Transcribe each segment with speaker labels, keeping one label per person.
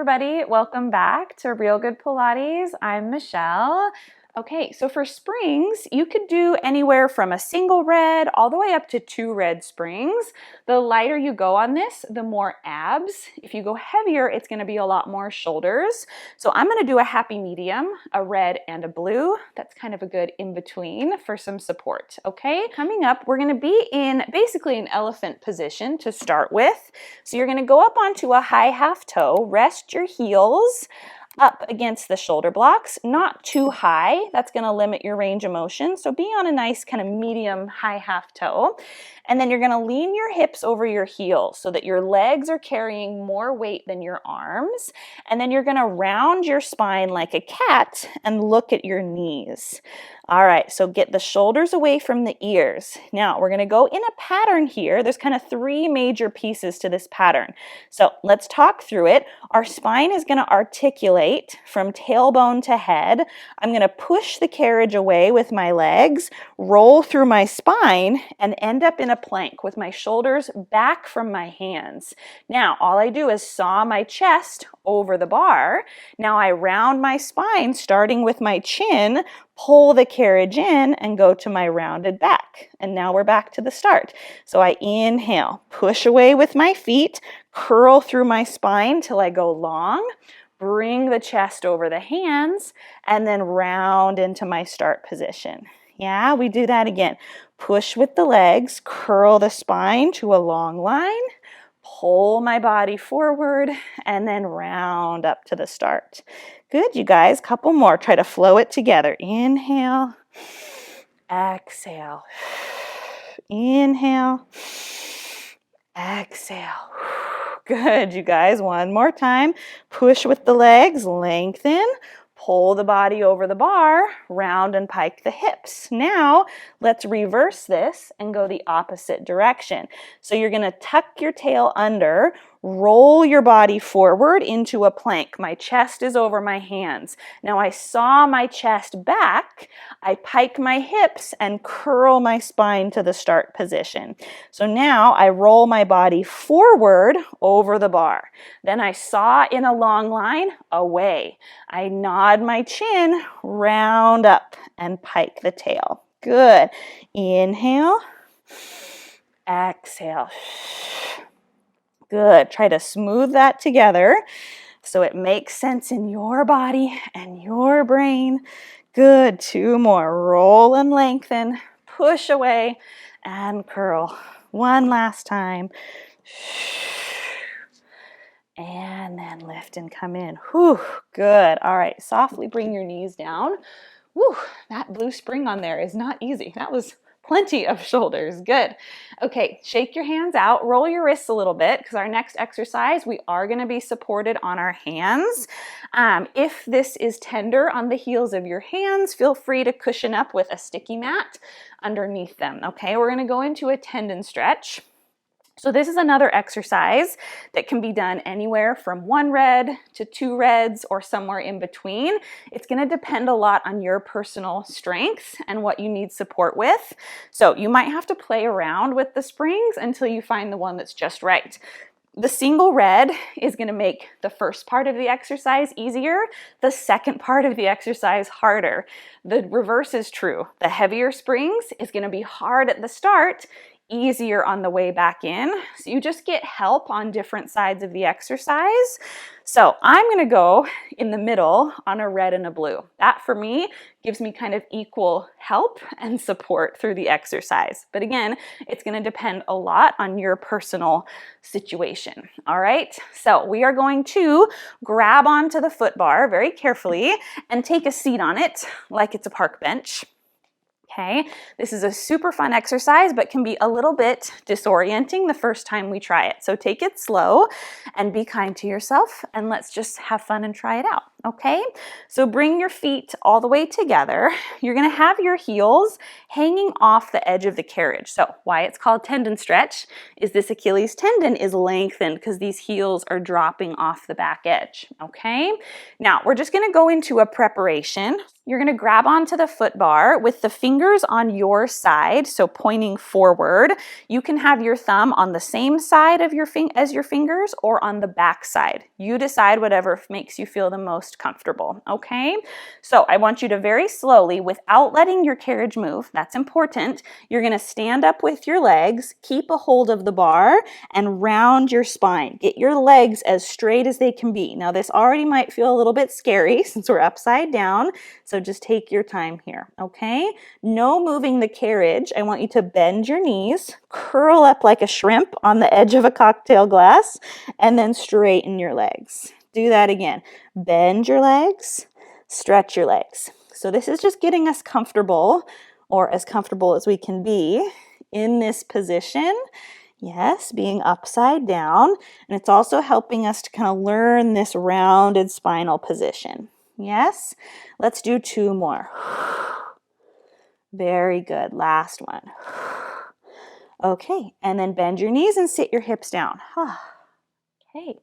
Speaker 1: everybody, welcome back to Real Good Pilates. I'm Michelle. Okay, so for springs, you could do anywhere from a single red all the way up to 2 red springs. The lighter you go on this, the more abs. If you go heavier, it's going to be a lot more shoulders. So I'm going to do a happy medium, a red and a blue. That's kind of a good in-between for some support, okay? Coming up, we're going to be in basically an elephant position to start with. So you're going to go up onto a high half toe, rest your heels up against the shoulder blocks, not too high. That's going to limit your range of motion. So be on a nice kind of medium high half toe. And then you're going to lean your hips over your heels so that your legs are carrying more weight than your arms. And then you're going to round your spine like a cat and look at your knees. All right, so get the shoulders away from the ears. Now we're going to go in a pattern here. There's kind of 3 major pieces to this pattern. So let's talk through it. Our spine is going to articulate from tailbone to head. I'm going to push the carriage away with my legs, roll through my spine, and end up in a plank with my shoulders back from my hands. Now all I do is saw my chest over the bar. Now I round my spine starting with my chin, pull the carriage in and go to my rounded back. And now we're back to the start. So I inhale, push away with my feet, curl through my spine till I go long, bring the chest over the hands, and then round into my start position. Yeah, we do that again. Push with the legs, curl the spine to a long line, pull my body forward, and then round up to the start. Good, you guys. Couple more. Try to flow it together. Inhale, exhale, inhale, exhale. Good, you guys. One more time. Push with the legs, lengthen. Pull the body over the bar, round and pike the hips. Now, let's reverse this and go the opposite direction. So you're going to tuck your tail under, roll your body forward into a plank. My chest is over my hands. Now I saw my chest back. I pike my hips and curl my spine to the start position. So now I roll my body forward over the bar. Then I saw in a long line away. I nod my chin, round up, and pike the tail. Good. Inhale, exhale. Good. Try to smooth that together so it makes sense in your body and your brain. Good. 2 more. Roll and lengthen, push away, and curl. One last time. And then lift and come in. Whew, good. All right, softly bring your knees down. Whew, that blue spring on there is not easy. That was plenty of shoulders. Good. Okay, shake your hands out. Roll your wrists a little bit because our next exercise, we are going to be supported on our hands. If this is tender on the heels of your hands, feel free to cushion up with a sticky mat underneath them. Okay, we're going to go into a tendon stretch. So this is another exercise that can be done anywhere from 1 red to 2 reds or somewhere in between. It's going to depend a lot on your personal strength and what you need support with. So you might have to play around with the springs until you find the one that's just right. The single red is going to make the first part of the exercise easier, the second part of the exercise harder. The reverse is true. The heavier springs is going to be hard at the start, easier on the way back in. So you just get help on different sides of the exercise. So I'm going to go in the middle on a red and a blue. That for me gives me kind of equal help and support through the exercise. But again, it's going to depend a lot on your personal situation. All right. So we are going to grab onto the foot bar very carefully and take a seat on it like it's a park bench. Okay, this is a super fun exercise, but can be a little bit disorienting the first time we try it. So take it slow and be kind to yourself, and let's just have fun and try it out. Okay, so bring your feet all the way together. You're gonna have your heels hanging off the edge of the carriage. So why it's called tendon stretch is this Achilles tendon is lengthened because these heels are dropping off the back edge, okay? Now, we're just gonna go into a preparation. You're gonna grab onto the foot bar with the fingers on your side, so pointing forward. You can have your thumb on the same side of as your fingers or on the back side. You decide whatever makes you feel the most comfortable, okay? So I want you to very slowly, without letting your carriage move, that's important, you're gonna stand up with your legs, keep a hold of the bar, and round your spine. Get your legs as straight as they can be. Now this already might feel a little bit scary since we're upside down, so just take your time here, okay? No moving the carriage. I want you to bend your knees, curl up like a shrimp on the edge of a cocktail glass, and then straighten your legs. Do that again. Bend your legs, stretch your legs. So this is just getting us comfortable, or as comfortable as we can be in this position. Yes, being upside down. And it's also helping us to kind of learn this rounded spinal position. Yes, let's do 2 more. Very good. Last one. Okay, and then bend your knees and sit your hips down. Okay,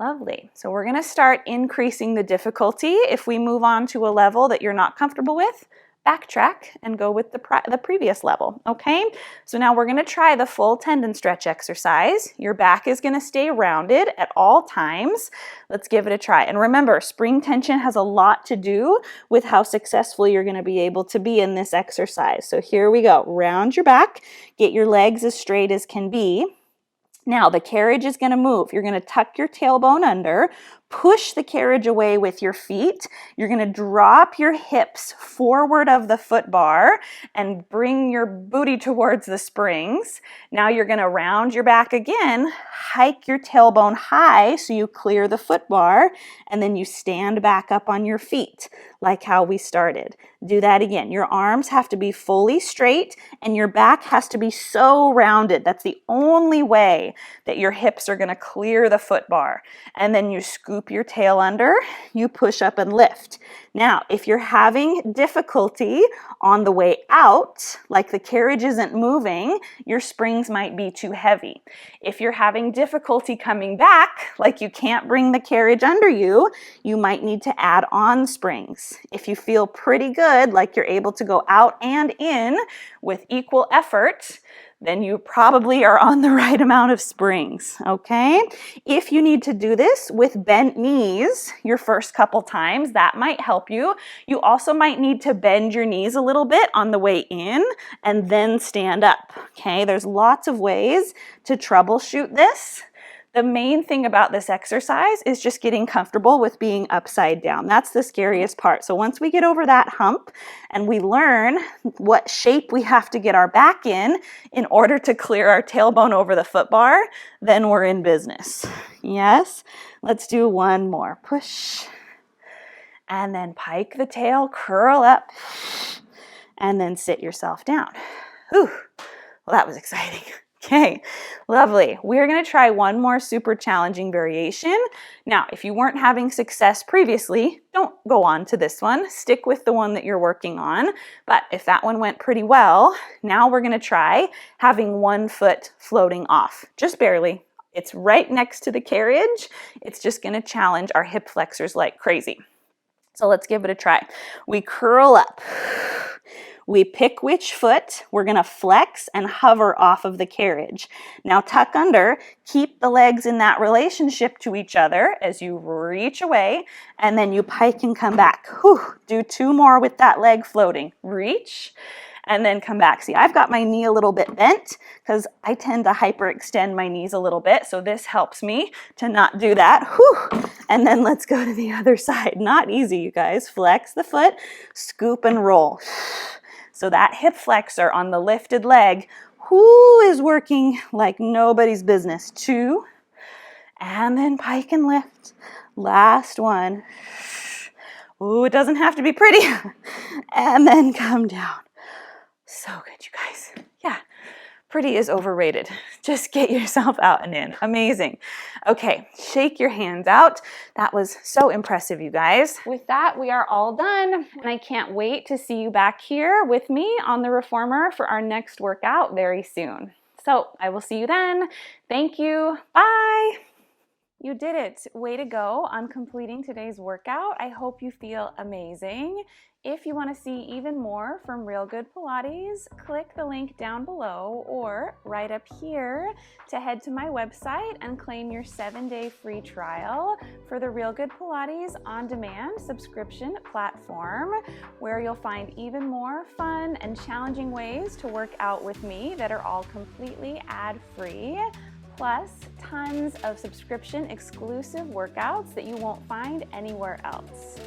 Speaker 1: lovely. So we're gonna start increasing the difficulty. If we move on to a level that you're not comfortable with, backtrack and go with the previous level, okay? So now we're gonna try the full tendon stretch exercise. Your back is gonna stay rounded at all times. Let's give it a try. And remember, spring tension has a lot to do with how successful you're gonna be able to be in this exercise. So here we go. Round your back, get your legs as straight as can be. Now the carriage is going to move. You're going to tuck your tailbone under, push the carriage away with your feet. You're going to drop your hips forward of the foot bar and bring your booty towards the springs. Now you're going to round your back again, hike your tailbone high so you clear the foot bar, and then you stand back up on your feet like how we started. Do that again. Your arms have to be fully straight and your back has to be so rounded. That's the only way that your hips are going to clear the foot bar. And then you scoop your tail under, you push up and lift. Now, if you're having difficulty on the way out, like the carriage isn't moving, your springs might be too heavy. If you're having difficulty coming back, like you can't bring the carriage under you, you might need to add on springs. If you feel pretty good, like you're able to go out and in with equal effort, then you probably are on the right amount of springs, okay? If you need to do this with bent knees your first couple times, that might help you. You also might need to bend your knees a little bit on the way in and then stand up, okay? There's lots of ways to troubleshoot this. The main thing about this exercise is just getting comfortable with being upside down. That's the scariest part. So once we get over that hump and we learn what shape we have to get our back in order to clear our tailbone over the foot bar, then we're in business. Yes? Let's do 1 more. Push. And then pike the tail, curl up, and then sit yourself down. Whew. Well, that was exciting. Okay, lovely. We're going to try 1 more super challenging variation. Now, if you weren't having success previously, don't go on to this one. Stick with the one that you're working on. But if that one went pretty well, now we're going to try having 1 foot floating off, just barely. It's right next to the carriage. It's just going to challenge our hip flexors like crazy. So let's give it a try. We curl up. We pick which foot. We're going to flex and hover off of the carriage. Now tuck under, keep the legs in that relationship to each other as you reach away, and then you pike and come back. Whew. Do 2 more with that leg floating. Reach, and then come back. See, I've got my knee a little bit bent because I tend to hyperextend my knees a little bit, so this helps me to not do that. Whew. And then let's go to the other side. Not easy, you guys. Flex the foot, scoop and roll. So that hip flexor on the lifted leg, is working like nobody's business. 2, and then pike and lift. Last one. Ooh, it doesn't have to be pretty. And then come down. So good, you guys. Yeah. Pretty is overrated. Just get yourself out and in. Amazing. Okay, shake your hands out. That was so impressive, you guys. With that, we are all done, and I can't wait to see you back here with me on the reformer for our next workout very soon. So I will see you then. Thank you. Bye. You did it. Way to go on completing today's workout. I hope you feel amazing. If you want to see even more from Real Good Pilates, click the link down below or right up here to head to my website and claim your 7-day free trial for the Real Good Pilates on-demand subscription platform, where you'll find even more fun and challenging ways to work out with me that are all completely ad-free. Plus tons of subscription exclusive workouts that you won't find anywhere else.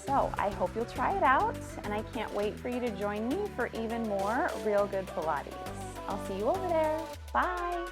Speaker 1: So I hope you'll try it out, and I can't wait for you to join me for even more Real Good Pilates. I'll see you over there. Bye.